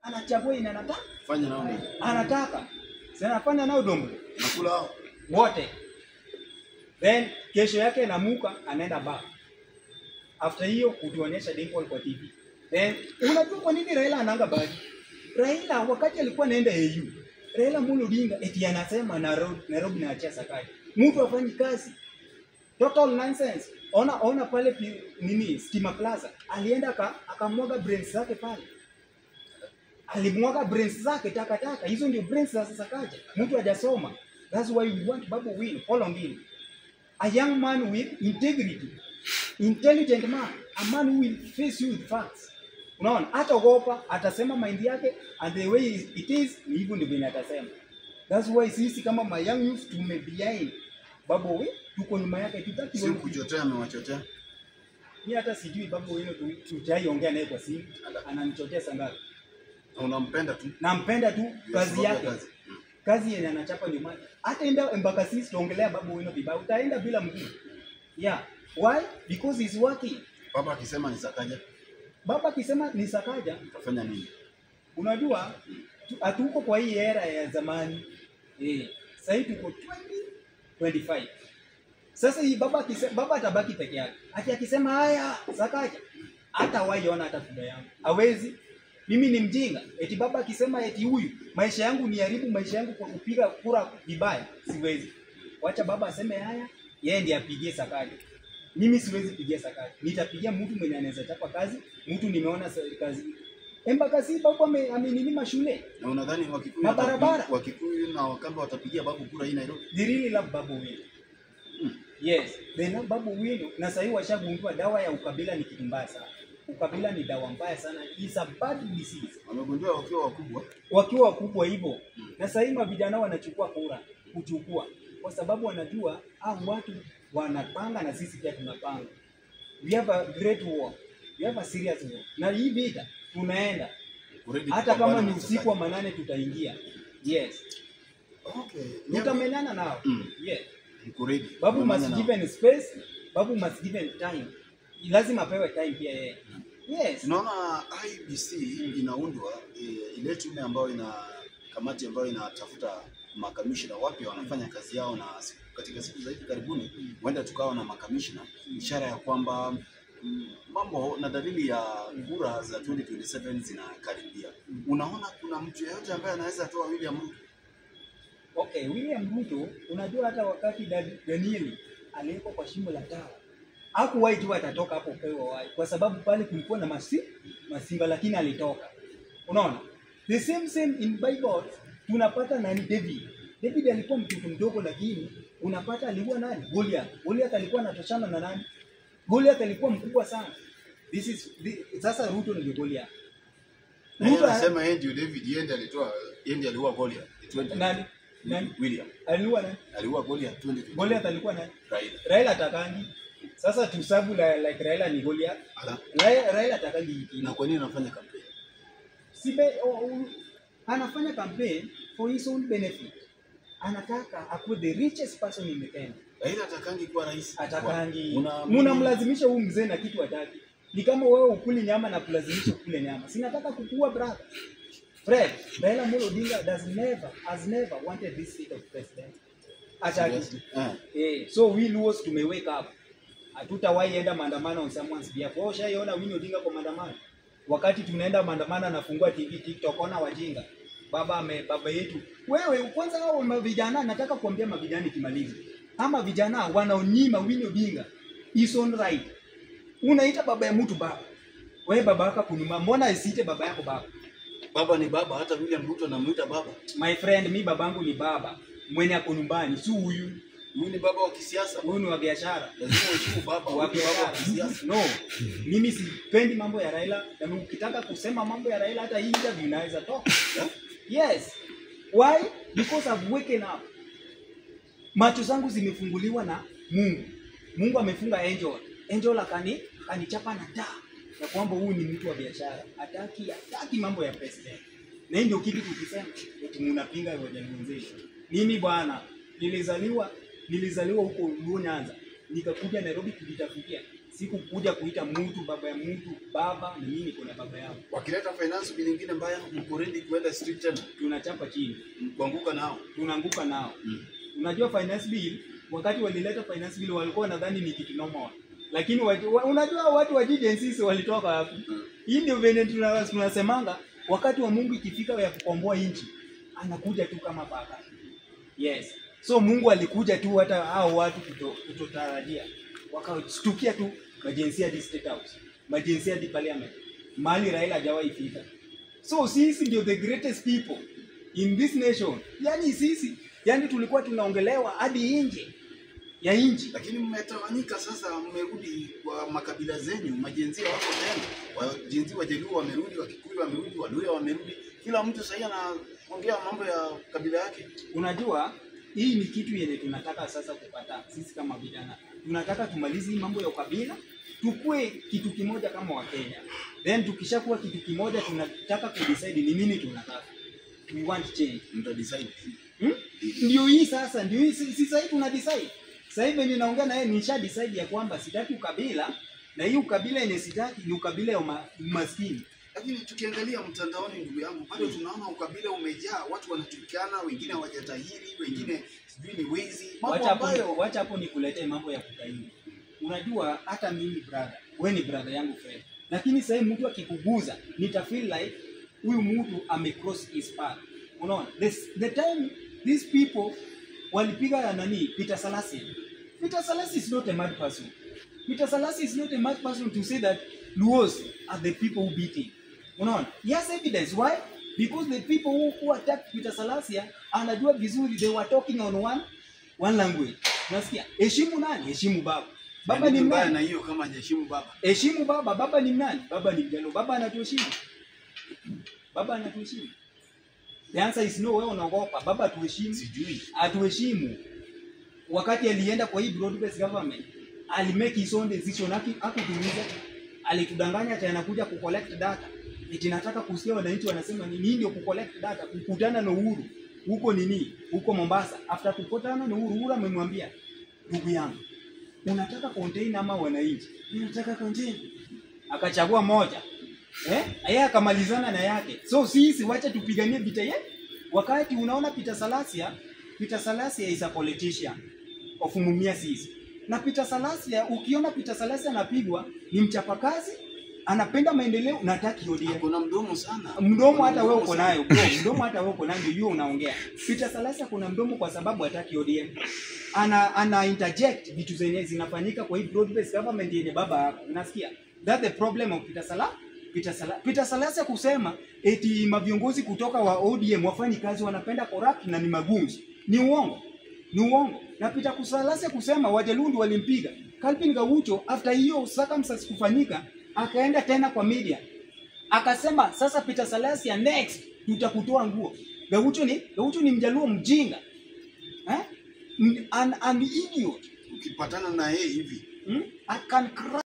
anachagua ina anataka fanya nao nini? Anataka. Sasa anafanya nao dombo. Nakula hao Wote. Then kesho yake namuka anaenda bar. After hiyo kutuonyesha Dimple kwa TV. Then unajua kwa nini Raila anaanga bagi? Raila wakati alikuwa anaenda AU, Raila Amolo Odinga eti anasema Nairobi na achia Sakaja. Mtu afanyi kazi. Total nonsense. Ona pale nini Stima Plaza. Alienda akamwaga brains zake pale. Alimwaga brains zake takataka. Hizo ndio brains za Sakaja. Mtu hajasoma. That's why we want Babu Owino. Hold on. A young man with integrity. Intelligent man. A man who will face you with facts. Unaona, hataogopa, atasema mind yake and the way it is ni hivyo ndivyo atasema. That's why sisi kama my young youth tumebehind Babu Owino, tuko nyuma yake tutaki sio kuchotea amewachotea. Mimi hata sijui Babu Owino tutaiongea naye kwa simu, ananichotea sangapi. Unampenda tu? Nampenda tu kazi yake. Kazi yenye anachapa nyumbani. Hata enda Embakasi tuongelea Babu Owino vibaya, utaenda bila mguu. Yeah. Why? Because he's working. Baba akisema ni Sakaja. Baba akisema ni Sakaja, utafanya nini? Unajua hatuko kwa hii era ya zamani. Sasa tuko 2025. Sasa hii baba atabaki peke yake. Ati akisema haya Sakaja, hata waiona hata fuda yangu. Hawezi. Mimi ni mjinga. Eti baba akisema eti huyu maisha yangu ni haribu maisha yangu kwa kupiga kura vibaya, siwezi. Wacha baba aseme haya, yeye ndiye apigie Sakaja. Mimi siwezi pigia Sakaja. Nitapigia mtu mwenye anaweza chapa kazi, mtu nimeona kazi. Embakasi baba amenilima shule. Na unadhani Wakikuyu na Wakamba watapigia Babu kura hii Nairobi? They really love Babu Owino. Yes, they love Babu Owino. Na sasa washagundua dawa ya ukabila ni kitu mbaya sana. Ukabila ni dawa mbaya sana. It's a bad disease. Wamegundua wakiwa wakubwa. Wakiwa wakubwa hivyo. Na sasa hivi vijana wanachukua kura, kuchukua kwa sababu wanajua watu wanapanga na sisi pia tunapanga. We have a great war. We have a serious war. Na hii vita tunaenda. Hata kama ni usiku wa manane tutaingia. Yes. Okay. Tutamenana nao. Yes. Mkuredi. Babu must given space, Babu must given time. Lazima apewe time pia yeye. Yes. Unaona IBC inaundwa ile tume ambayo ina kamati ambayo inatafuta makamishna wapya wanafanya kazi yao, na katika siku za hivi karibuni huenda tukawa na makamishna, ishara ya kwamba mambo na dalili ya kura za 2027 zinakaribia. Unaona kuna mtu yeyote ambaye anaweza toa William Ruto? Okay, William Ruto, unajua hata wakati Daniel aliyeko kwa shimo la dawa hakuwahi jua atatoka hapo pewa wai, kwa sababu pale kulikuwa na masimba lakini alitoka. Unaona? The same in Bible tunapata nani David alikuwa mtoto mdogo lakini unapata alikuwa nani? Goliath alikuwa anatoshana na nani? Goliath alikuwa mkubwa sana. Sasa Ruto ni Goliath. Ruto anasema yeye ndio David, yeye ndiye aliua Goliath. Nani? William. Aliua nani? Aliua Goliath 2020. Goliath alikuwa nani? Raila atakangi. Sasa tusabu like Raila ni Goliath. Raila atakangi. Na kwa nini anafanya campaign? Anafanya campaign for his own benefit. Anataka akuwe the richest person in the Kenya. Raila atakangi kuwa rais. Atakangi. Mnamlazimisha huyu mzee na kitu hataki. Ni kama wewe ukuli nyama na kulazimisha ukule nyama. Sinataka kukua brother. Fred, Raila Amolo Odinga has never wanted this seat of president. Ataki. So we Luos to wake up. Hatutawahi enda maandamano on someone's behalf. Wewe ushaiona Winnie Odinga kwa maandamano? Wakati tunaenda maandamano anafungua TV TikTok ona wajinga. Baba yetu. Wewe kwanza hao vijana nataka kuambia mavijana kimalizi. Ama vijana wanaonyima Winnie Odinga is on right. Unaita baba ya mtu baba. Wewe baba yako kunuma, mbona asiite baba yako baba? Baba ni baba, hata William Ruto anamuita baba. My friend, mi babangu ni baba. Mwenye ako nyumbani, si huyu. Huyu ni baba wa kisiasa, huyu ni wa biashara. Lazima uheshimu baba wa kisiasa. No. Mimi sipendi mambo ya Raila, na ukitaka kusema mambo ya Raila hata hii interview inaweza toka. Yes. Why? Because I've waken up. Macho zangu zimefunguliwa na Mungu. Mungu amefunga Angel akanichapa na taa. Na kwamba huyu ni mtu wa biashara. Hataki mambo ya president. Na ndio kitu tukisema eti mnapinga organization. Mimi bwana nilizaliwa huko Nyanza. Nikakuja Nairobi kujitafutia. Sikukuja kuita mtu baba ya mtu baba, na mimi kuna baba yangu. Wakileta finance bill nyingine mbaya, mko ready kwenda street tena? Tunachapa chini. Kuanguka nao. Tunaanguka nao. Unajua finance bill, wakati walileta finance bill walikuwa nadhani ni kitu normal. Lakini unajua watu wa GDNC walitoka wapi? Hii ndio vile tunasemanga, wakati wa Mungu ikifika ya kukomboa nchi, anakuja tu kama baba. Yes. So Mungu alikuja tu hata hao watu kutotarajia. Wakastukia tu majenzi ya State House, majenzi ya Parliament. Mali Raila hajawahi fika. So sisi ndio the greatest people in this nation. Yani sisi, yani tulikuwa tunaongelewa hadi nje ya nchi. Lakini mmetawanyika sasa, mmerudi kwa makabila zenyu, majenzi wako tena. Wajenzi wa Jaluo wamerudi, Wakikuyu wamerudi, Waluhya wamerudi. Kila mtu sasa anaongea mambo ya kabila yake. Unajua, hii ni kitu yenye tunataka sasa kupata sisi kama vijana. Tunataka tumalize hii mambo ya ukabila, tukue kitu kimoja kama Wakenya. Then tukishakuwa kitu kimoja, tunataka kudecide ni nini tunataka. We want change. Mta decide. Ndio hii sasa, ndio hii sasa hivi tuna decide. Sasa hivi ninaongea na yeye, nisha decide ya kwamba sitaki ukabila, na hii ukabila yenye sitaki ni ukabila ya umaskini. Lakini tukiangalia mtandaoni, ndugu yangu, bado tunaona ukabila umejaa, watu wanatukana, wengine hawajatahiri, wengine sijui ni wezi. Wacha hapo nikuletee mambo ya kutahiri. Unajua hata mimi brother, wewe ni brother yangu friend. Lakini sasa mtu akikuguza, nita feel like huyu mtu amecross his path. Unaona? The time these people walipiga nani Peter Salasya. Peter Salasya is not a mad person. Peter Salasya is not a mad person to say that Luos are the people who beat him. Unaona? He has evidence. Why? Because the people who attacked Peter Salasya, anajua vizuri they were talking on one language. Unasikia? Heshimu nani? Heshimu baba. Baba ni nani? Na hiyo kama heshimu baba. Heshimu baba. Baba ni nani? Baba ni Mjaluo. Baba anatuheshimu. Baba anatuheshimu. The answer is no. Wewe unaogopa. Baba atuheshimu. Sijui. Atuheshimu. Wakati alienda kwa hii broad-based government, alimake his own decision, hakutuuliza. Alitudanganya ati anakuja kucollect data. Eti nataka kusikia wananchi wanasema nini, ndio kucollect data, kukutana na Uhuru. Huko nini? Huko Mombasa. After kukutana na Uhuru amemwambia, ndugu yangu, unataka container ama wananchi? Ninataka container. Akachagua moja. Yeye akamalizana na yake. So sisi wacha tupiganie vita yetu. Wakati unaona Peter Salasya is a politician of Mumias East. Na Peter Salasya, ukiona Peter Salasya anapigwa, ni mchapakazi, anapenda maendeleo, na hataki ODM. Kuna mdomo sana. Mdomo hata wewe uko nayo, bro. Mdomo hata wewe uko nayo, ndio unaongea. Peter Salasya kuna mdomo kwa sababu hataki ODM. Ana interject vitu zenye zinafanyika kwa hii broad-based government yenye baba yako. Unasikia? That's the problem of Peter Salasya kusema eti maviongozi kutoka wa ODM wafanyi kazi, wanapenda corrupt na ni magunzi. Ni uongo. Ni uongo. Na Peter Salasya kusema Wajaluo walimpiga Calvin Gaucho, after hiyo circumstances kufanyika, akaenda tena kwa media. Akasema sasa Peter Salasya next tutakutoa nguo. Gaucho ni Mjaluo mjinga. An idiot. Ukipatana na yeye hivi, I can cry.